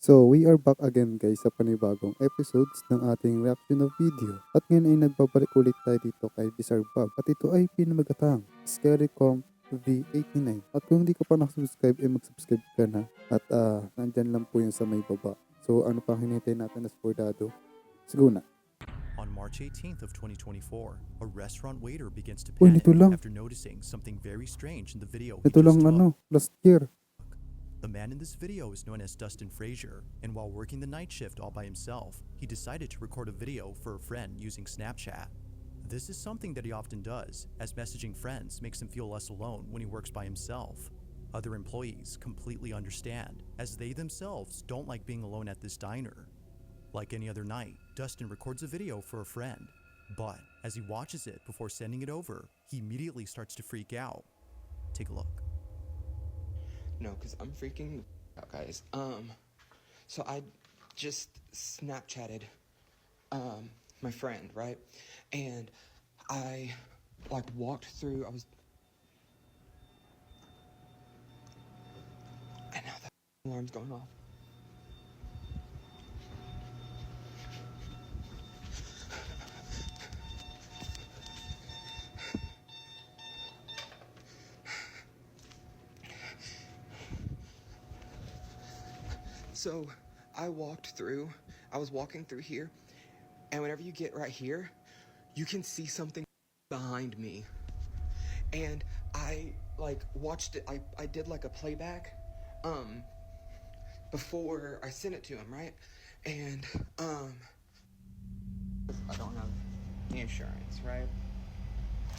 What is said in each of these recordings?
So, we are back again guys sa panibagong episodes ng ating reaction of video. At ngayon ay nagbabalik ulit tayo dito kay 𝗙𝗙𝗟𝗪𝗪. At ito ay pinamagatang 𝗙𝗙𝗪𝗪𝗪 V89. At kung hindi ka pa nakasubscribe ay mag-subscribe ka na. At nandyan lang po yun sa may baba. So ano pang hinihintay natin na spoilado? Siguro na. On March 18th of 2024, a restaurant waiter begins to Uy, panic nito lang. after noticing something very strange in the video he Ito just lang took. last year. The man in this video is known as Dustin Frazier, and while working the night shift all by himself, he decided to record a video for a friend using Snapchat. This is something that he often does, as messaging friends makes him feel less alone when he works by himself. Other employees completely understand, as they themselves don't like being alone at this diner. Like any other night, Dustin records a video for a friend, but as he watches it before sending it over, he immediately starts to freak out. Take a look. No, because I'm freaking out, guys. So I just Snapchatted my friend, right? And I walked through, and now the alarm's going off. So I was walking through here, and whenever you get right here, you can see something behind me. And I watched it, I did like a playback before I sent it to him, right? And I don't have the insurance, right?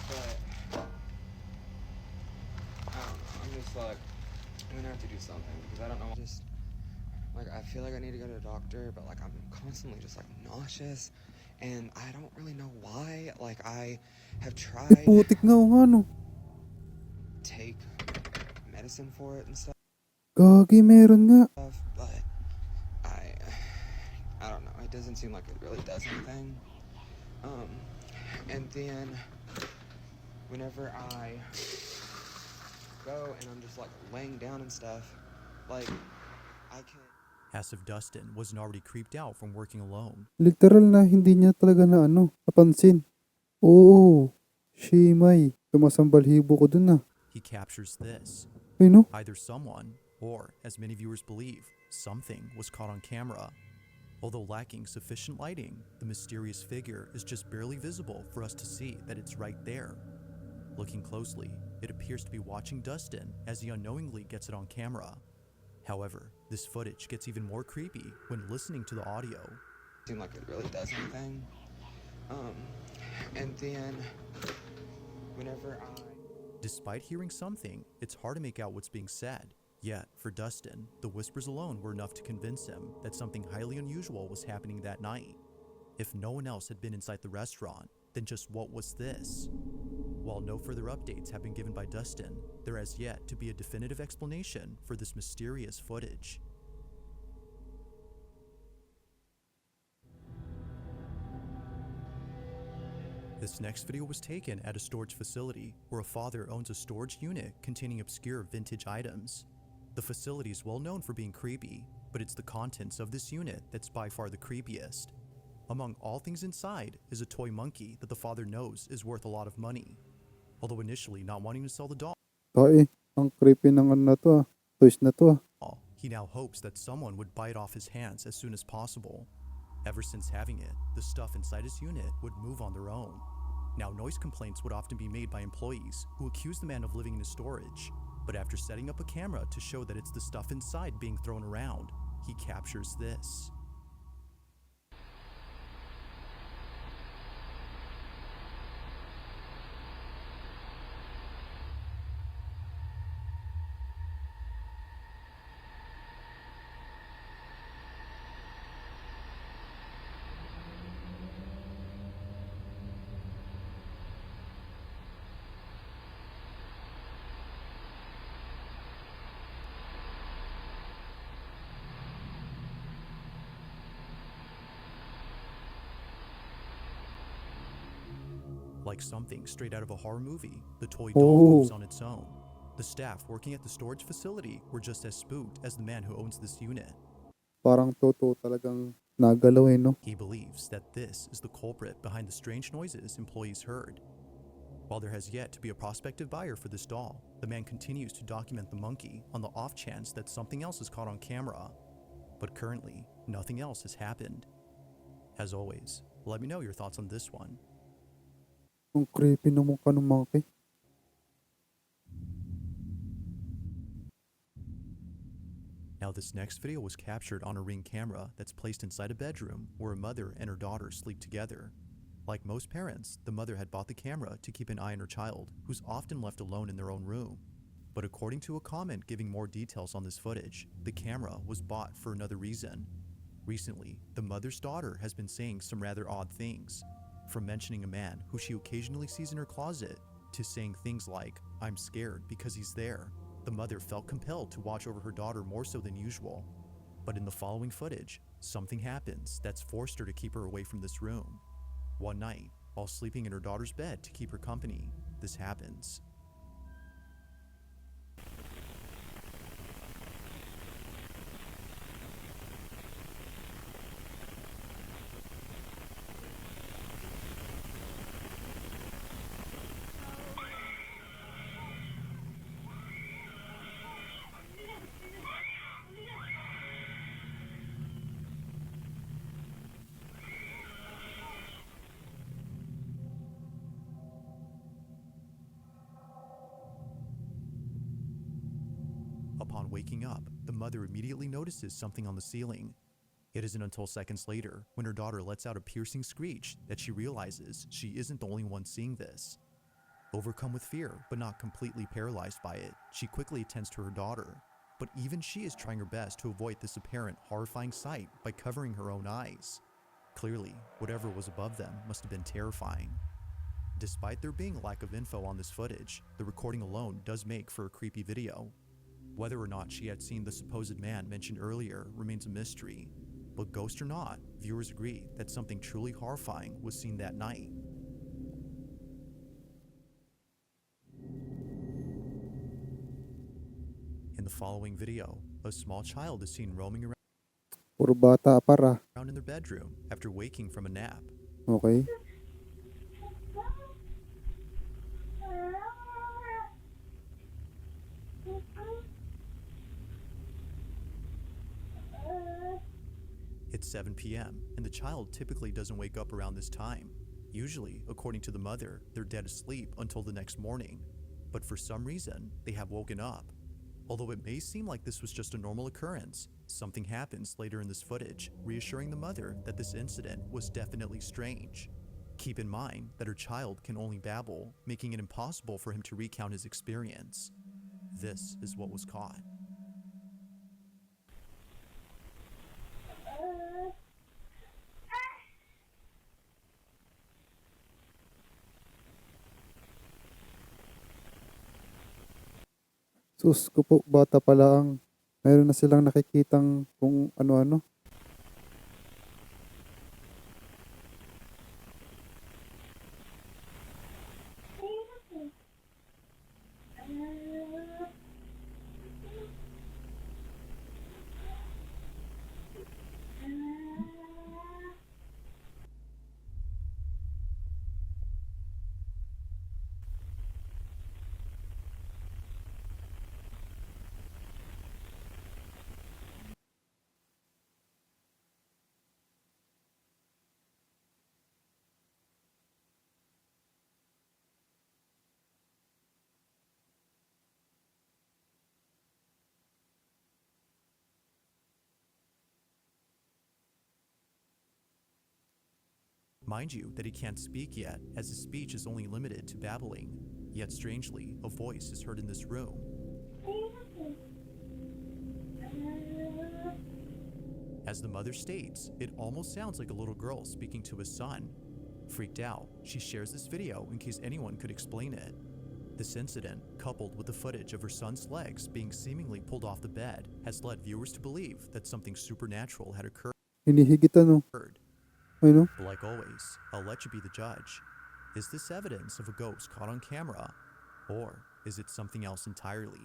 But I don't know, I'm just like, I'm gonna have to do something because I don't know, I feel like I need to go to a doctor, but I'm constantly just nauseous, and I don't really know why. I have tried Putik nga o nga no. take medicine for it and stuff, Gagi, meron nga. but I don't know. It doesn't seem like it really does anything. And then whenever I go and I'm just laying down and stuff, I can. As if Dustin wasn't already creeped out from working alone. Literal na hindi niya talaga napansin. Oo, Shimay. Tumasambal hibo ko dun He captures this. Ay no? Either someone, or as many viewers believe, something was caught on camera. Although lacking sufficient lighting, the mysterious figure is just barely visible for us to see that it's right there. Looking closely, it appears to be watching Dustin as he unknowingly gets it on camera. However, this footage gets even more creepy when listening to the audio. Seem like it really does anything. And then whenever Despite hearing something, it's hard to make out what's being said. Yet, for Dustin, the whispers alone were enough to convince him that something highly unusual was happening that night. If no one else had been inside the restaurant, then just what was this? While no further updates have been given by Dustin, there has yet to be a definitive explanation for this mysterious footage. This next video was taken at a storage facility where a father owns a storage unit containing obscure vintage items. The facility is well known for being creepy, but it's the contents of this unit that's by far the creepiest. Among all things inside is a toy monkey that the father knows is worth a lot of money. Although initially not wanting to sell the doll, Ang creepy ng na to Toys na to he now hopes that someone would buy it off his hands as soon as possible. Ever since having it, the stuff inside his unit would move on their own. Now, noise complaints would often be made by employees who accuse the man of living in his storage, but after setting up a camera to show that it's the stuff inside being thrown around, he captures this. Like something straight out of a horror movie, the toy doll moves on its own. The staff working at the storage facility were just as spooked as the man who owns this unit. Parang totoo talagang nagalaw no? He believes that this is the culprit behind the strange noises employees heard. While there has yet to be a prospective buyer for this doll, the man continues to document the monkey on the off chance that something else is caught on camera. But currently, nothing else has happened. As always, let me know your thoughts on this one. Ang creepy ng mukha ng monkey. Now this next video was captured on a Ring camera that's placed inside a bedroom where a mother and her daughter sleep together. Like most parents, the mother had bought the camera to keep an eye on her child, who's often left alone in their own room. But according to a comment giving more details on this footage, the camera was bought for another reason. Recently, the mother's daughter has been saying some rather odd things, from mentioning a man who she occasionally sees in her closet, to saying things like, "I'm scared because he's there." The mother felt compelled to watch over her daughter more so than usual. But in the following footage, something happens that's forced her to keep her away from this room. One night, while sleeping in her daughter's bed to keep her company, this happens. Upon waking up, the mother immediately notices something on the ceiling. It isn't until seconds later, when her daughter lets out a piercing screech, that she realizes she isn't the only one seeing this. Overcome with fear, but not completely paralyzed by it, she quickly attends to her daughter. But even she is trying her best to avoid this apparent horrifying sight by covering her own eyes. Clearly, whatever was above them must have been terrifying. Despite there being a lack of info on this footage, the recording alone does make for a creepy video. Whether or not she had seen the supposed man mentioned earlier remains a mystery, but ghost or not, viewers agree that something truly horrifying was seen that night. In the following video, a small child is seen roaming Puro bata para. around in their bedroom after waking from a nap. Okay. It's 7 p.m., and the child typically doesn't wake up around this time. Usually, according to the mother, they're dead asleep until the next morning. But for some reason, they have woken up. Although it may seem like this was just a normal occurrence, something happens later in this footage, reassuring the mother that this incident was definitely strange. Keep in mind that her child can only babble, making it impossible for him to recount his experience. This is what was caught. Sus ko po, bata pa lang. Meron na silang nakikitang kung ano-ano. Mind you that he can't speak yet, as his speech is only limited to babbling. Yet strangely, a voice is heard in this room. As the mother states, it almost sounds like a little girl speaking to his son. Freaked out, she shares this video in case anyone could explain it. This incident, coupled with the footage of her son's legs being seemingly pulled off the bed, has led viewers to believe that something supernatural had occurred. Hinihigitan no. Ano? But like always, I'll let you be the judge. Is this evidence of a ghost caught on camera? Or is it something else entirely?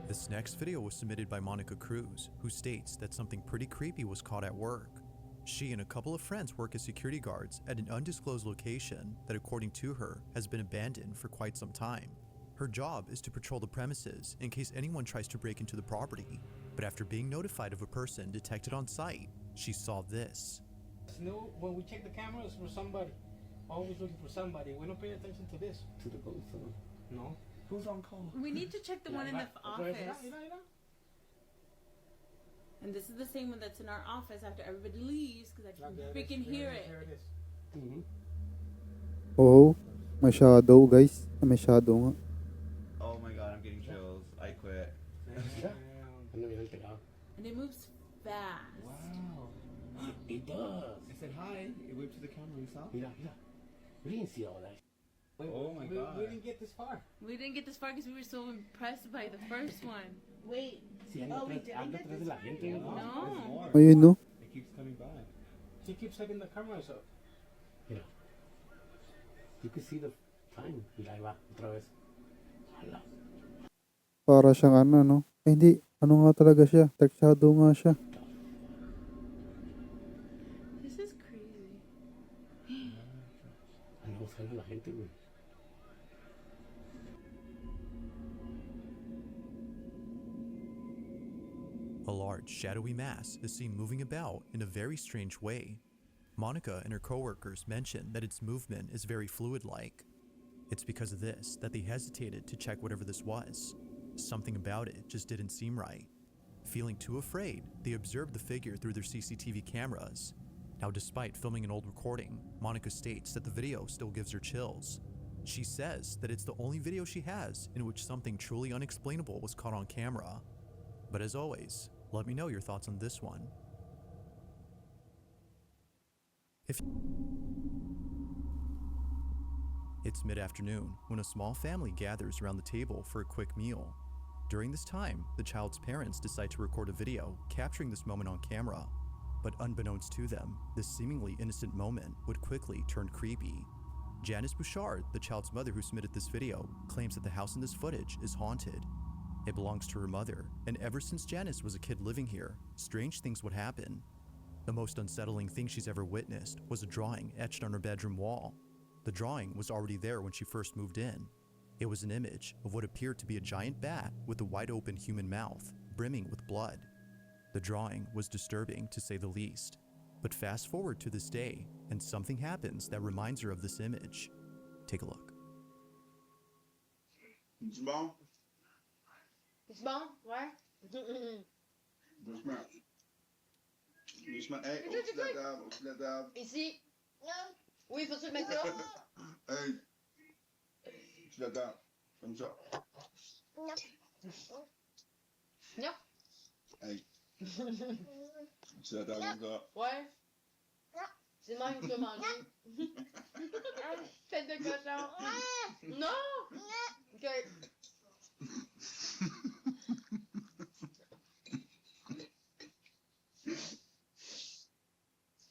This next video was submitted by Monica Cruz, who states that something pretty creepy was caught at work. She and a couple of friends work as security guards at an undisclosed location that, according to her, has been abandoned for quite some time. Her job is to patrol the premises in case anyone tries to break into the property, but after being notified of a person detected on site, she saw this. No, when we check the cameras for somebody, always looking for somebody. We don't pay attention to this. To the ghost. No. Who's on call? We need to check the one in the office. And this is the same one that's in our office after everybody leaves because I can freaking hear it. There it is. Mm-hmm. Oh, may shadow guys. May shadow nga. Oh my god, I'm getting chills. I quit. And it moves fast. Wow. It does. I said hi. It waved to the camera. You saw? Mira. We didn't see all that. Oh my god. We didn't get this far. We didn't get this far because we were so impressed by the first one. Wait. Si anda atrás de la gente. No. There's more. Ayun no. It keeps coming back. She keeps setting the cameras up. Mira. You can see the time. Mira, ahí va. Otra vez. Hala. Para siyang ano, no? Eh, hindi. Ano nga talaga siya? Dark shadow nga siya. This is crazy. Ano buscando la gente, güey. A large, shadowy mass is seen moving about in a very strange way. Monica and her coworkers mention that its movement is very fluid-like. It's because of this that they hesitated to check whatever this was. Something about it just didn't seem right. Feeling too afraid, they observed the figure through their CCTV cameras. Now, despite filming an old recording, Monica states that the video still gives her chills. She says that it's the only video she has in which something truly unexplainable was caught on camera. But as always, let me know your thoughts on this one. It's mid-afternoon when a small family gathers around the table for a quick meal. During this time, the child's parents decide to record a video capturing this moment on camera. But unbeknownst to them, this seemingly innocent moment would quickly turn creepy. Janice Bouchard, the child's mother who submitted this video, claims that the house in this footage is haunted. It belongs to her mother, and ever since Janice was a kid living here, strange things would happen. The most unsettling thing she's ever witnessed was a drawing etched on her bedroom wall. The drawing was already there when she first moved in. It was an image of what appeared to be a giant bat with a wide-open human mouth, brimming with blood. The drawing was disturbing, to say the least. But fast forward to this day, and something happens that reminds her of this image. Take a look. It's bon? C'est bon? Ouais? Doucement. Doucement. Hey, au-dessus de la table, au-dessus de la table. Ici? Oui, faut-tu le mettre là? Hey. Au-dessus de la table. Comme ça. Non. Hey. Au-dessus de la table, comme ça. Ouais. C'est le même que tu as mangé. Tête de cochon. Non! Ok.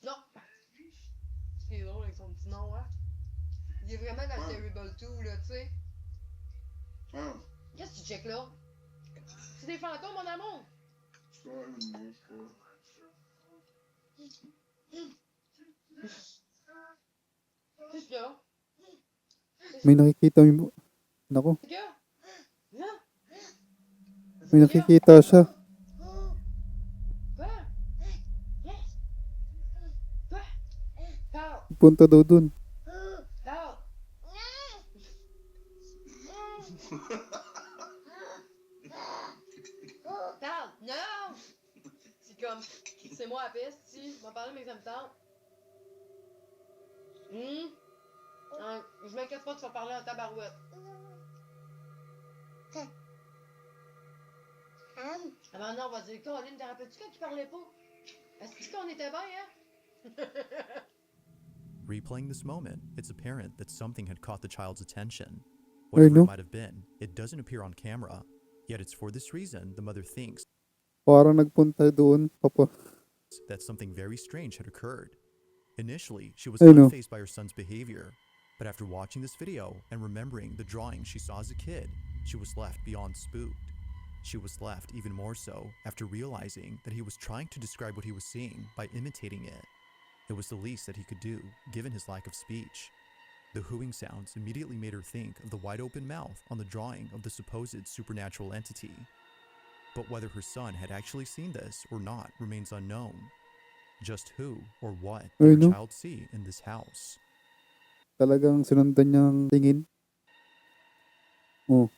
Non. C'est drôle avec son petit nom, hein. Il est vraiment dans Terrible 2, là, tu sais. Ah. Qu'est-ce que tu checkes là? C'est des fantômes, mon amour! C'est pas une mouche, quoi. Qu'est-ce qu'il y a? May nakikita mo. Nako, Qu'est-ce qu'il y a? Hein? may nakikita siya. Quoi? Quoi? Parle! Punta daw dun. Parle! Parle! Non! C'est comme, c'est moi à piste, si. Je vais parler, mais ça me tente. Je m'inquiète pas, tu vas parler en tabarouette. Ah ben non, on va dire, Caroline, te rappelles-tu quand tu parlais pas? Est-ce qu'on était bien, hein? Replaying this moment, it's apparent that something had caught the child's attention. I Whatever know. it might have been, it doesn't appear on camera. Yet it's for this reason the mother thinks Parang nagpunta doon, papa. that something very strange had occurred. Initially, she was I know. unfazed by her son's behavior, but after watching this video and remembering the drawing she saw as a kid, she was left beyond spooked. She was left even more so after realizing that he was trying to describe what he was seeing by imitating it. It was the least that he could do, given his lack of speech. The hooing sounds immediately made her think of the wide-open mouth on the drawing of the supposed supernatural entity. But whether her son had actually seen this or not remains unknown. Just who or what Ay, did no. her child see in this house? Talagang sinundan niyang tingin. Oh.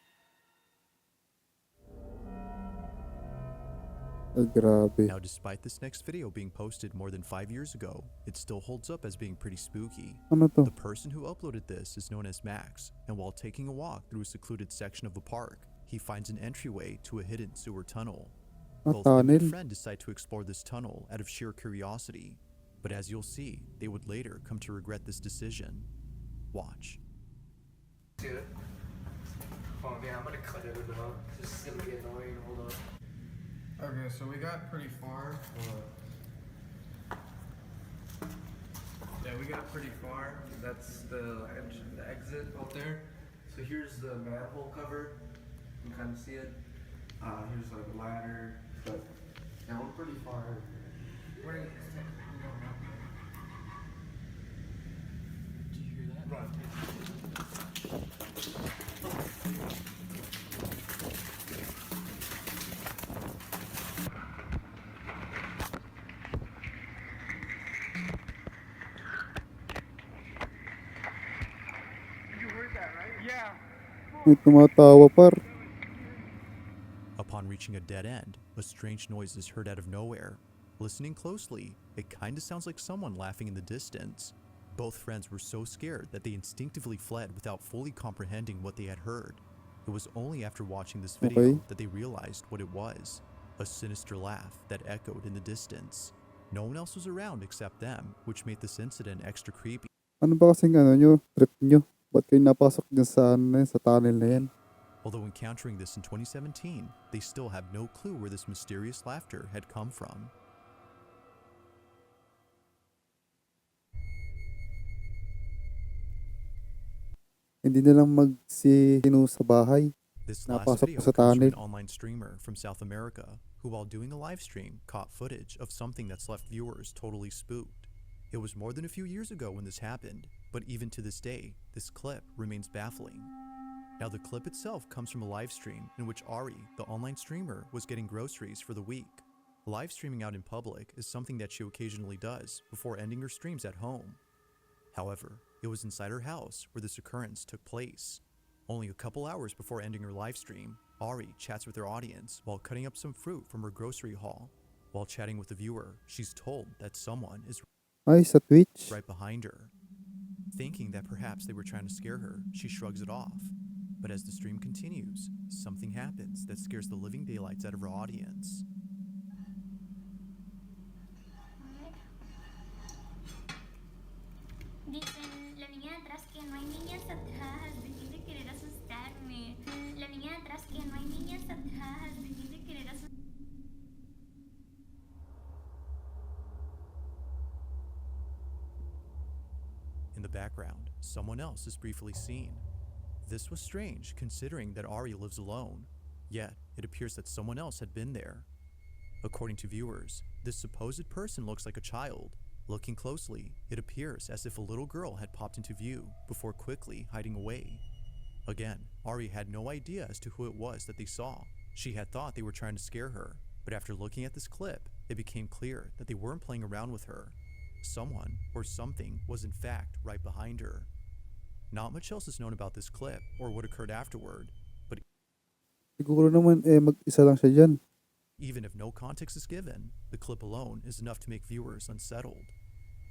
Ay, grabe. Now, despite this next video being posted more than 5 years ago, it still holds up as being pretty spooky. Ano to? The person who uploaded this is known as Max, and while taking a walk through a secluded section of the park, he finds an entryway to a hidden sewer tunnel. Both him and a tunnel. friend decide to explore this tunnel out of sheer curiosity, but as you'll see, they would later come to regret this decision. Watch. See it? Oh man, I'm gonna cut it out. This is gonna be annoying. Hold on. Okay, so we got pretty far. Yeah, we got pretty far. That's the exit out there. So here's the manhole cover. You can kind of see it. Here's like a ladder. But yeah, we're pretty far. We're gonna Did you hear that? Run. May tumatawa par. Upon reaching a dead end, a strange noise is heard out of nowhere. Listening closely, it kinda sounds like someone laughing in the distance. Both friends were so scared that they instinctively fled without fully comprehending what they had heard. It was only after watching this video Okay. that they realized what it was. A sinister laugh that echoed in the distance. No one else was around except them, which made this incident extra creepy. Ano ba kasing ano nyo? Trip nyo? Ba't kayo napasok dyan sa, ano, na yun, sa tunnel na yan? Although encountering this in 2017, they still have no clue where this mysterious laughter had come from. Hindi na lang magsino sa bahay. This last Napasok video pa sa comes from tunnel. an online streamer from South America who, while doing a live stream, caught footage of something that's left viewers totally spooked. It was more than a few years ago when this happened, but even to this day, this clip remains baffling. Now, the clip itself comes from a live stream in which Ari, the online streamer, was getting groceries for the week. Live streaming out in public is something that she occasionally does before ending her streams at home. However, it was inside her house where this occurrence took place. Only a couple hours before ending her live stream, Ari chats with her audience while cutting up some fruit from her grocery haul. While chatting with the viewer, she's told that someone is Ay, sa Twitch. right behind her. Thinking that perhaps they were trying to scare her, she shrugs it off. But as the stream continues, something happens that scares the living daylights out of her audience. Dicen, la niña de atrás que no hay niñas atrás, dejen de querer asustarme. La niña de atrás que no hay niñas atrás, dejen de querer asustarme. In the background, someone else is briefly seen. This was strange considering that Ari lives alone, yet it appears that someone else had been there. According to viewers, this supposed person looks like a child. Looking closely, it appears as if a little girl had popped into view before quickly hiding away. Again, Ari had no idea as to who it was that they saw. She had thought they were trying to scare her, but after looking at this clip, it became clear that they weren't playing around with her. Someone or something was in fact right behind her. Not much else is known about this clip or what occurred afterward, but Siguro naman, mag-isa lang siya dyan. even if no context is given, the clip alone is enough to make viewers unsettled.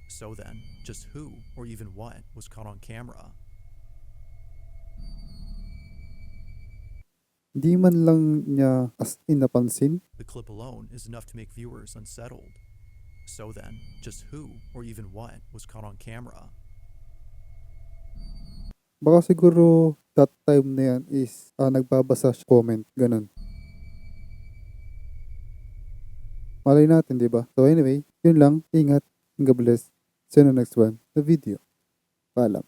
So then, just who or even what was caught on camera? Di man lang niya as in napansin. The clip alone is enough to make viewers unsettled. So then, just who or even what was caught on camera? Baka siguro that time na yan is nagbabasa siya comment. Ganun. Malay natin, di ba? So anyway, yun lang. Ingat. God bless. See you in the next one. The video. Paalam.